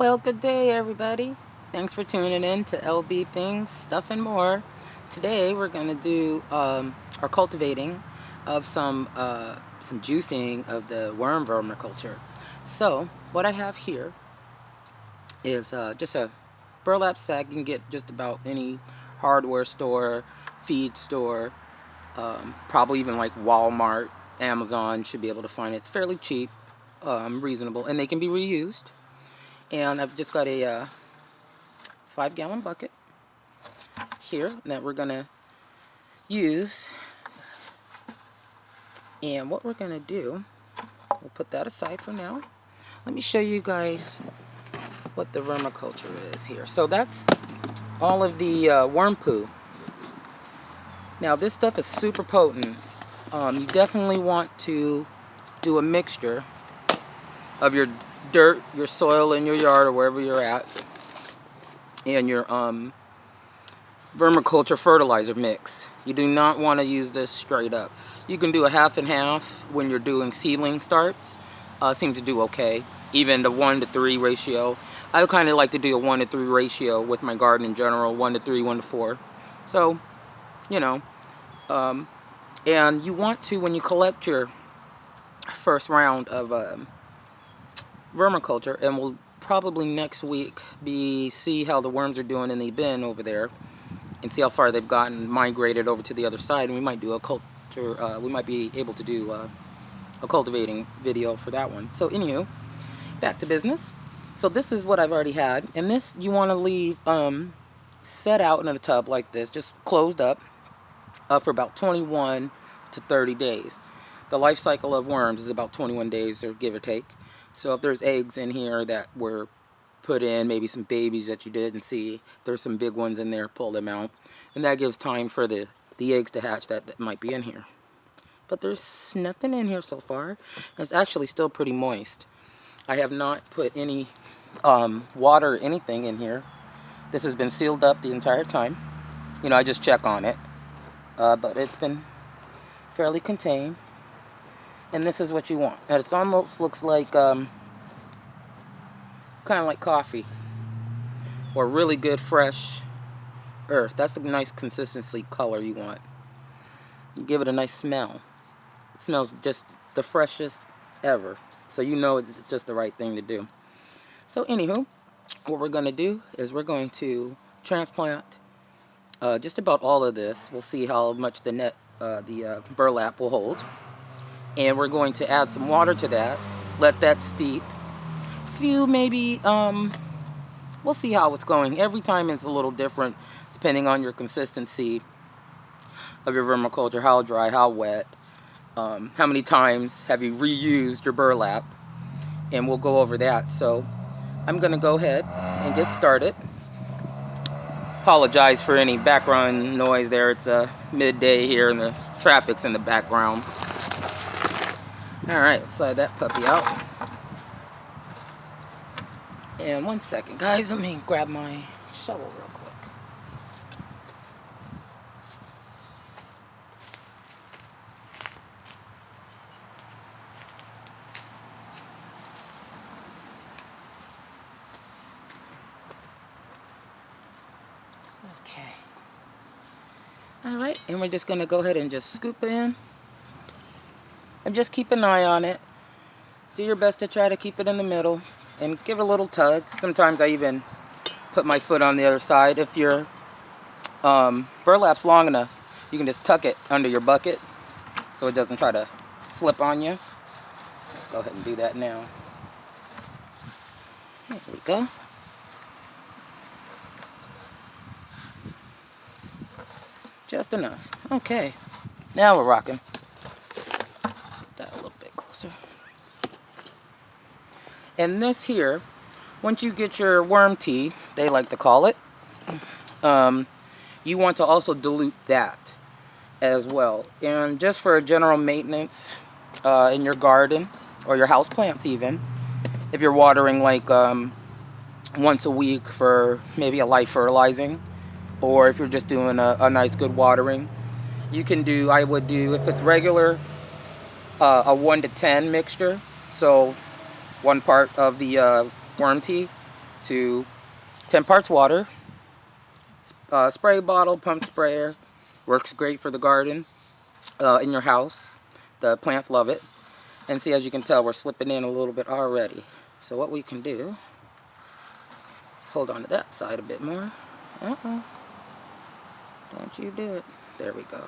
Well, good day, everybody. Thanks for tuning in to LB Things, Stuff and More. Today, we're going to do our cultivating of some juicing of the worm vermiculture. So, what I have here is just a burlap sack. You can get just about any hardware store, feed store, probably even like Walmart, Amazon should be able to find it. It's fairly cheap, reasonable, and they can be reused. And I've just got a 5-gallon bucket here that we're gonna use. And what we're gonna do, we'll put that aside for now. Let me show you guys what the vermiculture is here. So that's all of the worm poo. Now this stuff is super potent. You definitely want to do a mixture of your dirt, your soil in your yard or wherever you're at, and your vermiculture fertilizer mix. You do not want to use this straight up. You can do a half and half when you're doing seedling starts. Seem to do okay. Even the 1-to-3 ratio. I kind of like to do a 1-to-3 ratio with my garden in general. 1-to-3, 1-to-4. So, you know. And you want to, when you collect your first round of vermiculture, and we'll probably next week see how the worms are doing in the bin over there and see how far they've gotten migrated over to the other side, and we might do a culture, we might be able to do a cultivating video for that one. So anywho, back to business. So this is what I've already had, and this you want to leave set out in a tub like this, just closed up for about 21 to 30 days. The life cycle of worms is about 21 days, or give or take. So if there's eggs in here that were put in, maybe some babies that you didn't see, if there's some big ones in there, pull them out. And that gives time for the eggs to hatch that might be in here. But there's nothing in here so far. It's actually still pretty moist. I have not put any water or anything in here. This has been sealed up the entire time. You know, I just check on it. But it's been fairly contained. And this is what you want. And it almost looks like kind of like coffee, or really good fresh earth. That's the nice consistency color you want. You give it a nice smell. It smells just the freshest ever. So you know it's just the right thing to do. So anywho, what we're going to do is we're going to transplant just about all of this. We'll see how much the burlap will hold. And we're going to add some water to that, let that steep. Few maybe, we'll see how it's going. Every time it's a little different depending on your consistency of your vermiculture, how dry, how wet, how many times have you reused your burlap, and we'll go over that. So I'm going to go ahead and get started. Apologize for any background noise there. It's midday here and the traffic's in the background. Alright, slide that puppy out. And 1 second, guys, let me grab my shovel real quick. Okay. Alright, and we're just going to go ahead and just scoop in. And just keep an eye on it. Do your best to try to keep it in the middle. And give it a little tug. Sometimes I even put my foot on the other side. If your burlap's long enough, you can just tuck it under your bucket so it doesn't try to slip on you. Let's go ahead and do that now. There we go. Just enough. Okay. Now we're rocking. And this here, once you get your worm tea, they like to call it, you want to also dilute that as well. And just for general maintenance in your garden, or your house plants even, if you're watering like once a week for maybe a light fertilizing, or if you're just doing a nice good watering, you can do, I would do, if it's regular, a 1-to-10 mixture. So 1 part of the worm tea to 10 parts water, spray bottle, pump sprayer, works great for the garden in your house. The plants love it. And see, as you can tell, we're slipping in a little bit already. So what we can do is hold on to that side a bit more. Don't you do it. There we go.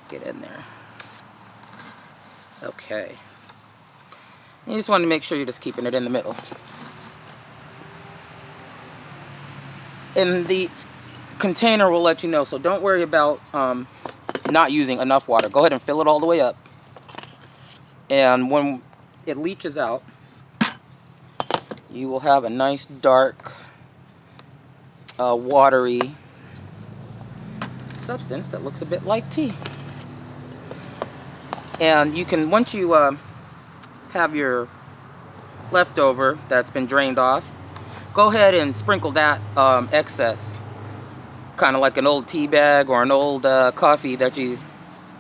Get in there. Okay. You just want to make sure you're just keeping it in the middle. And the container will let you know, so don't worry about not using enough water. Go ahead and fill it all the way up. And when it leaches out, you will have a nice dark, watery substance that looks a bit like tea. And you can, once you have your leftover that's been drained off, go ahead and sprinkle that excess, kind of like an old tea bag or an old coffee that you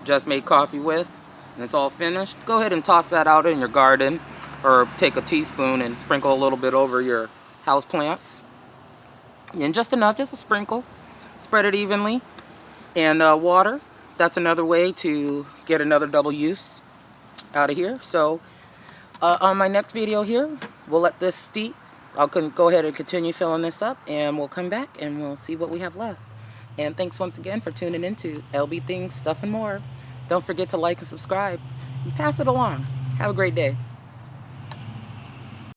just made coffee with, and it's all finished. Go ahead and toss that out in your garden, or take a teaspoon and sprinkle a little bit over your house plants, and just enough, just a sprinkle. Spread it evenly, and water. That's another way to get another double use out of here. So on my next video here, we'll let this steep. I'll go ahead and continue filling this up, and we'll come back and we'll see what we have left. And thanks once again for tuning into LB Things, Stuff and More. Don't forget to like and subscribe, and pass it along. Have a great day.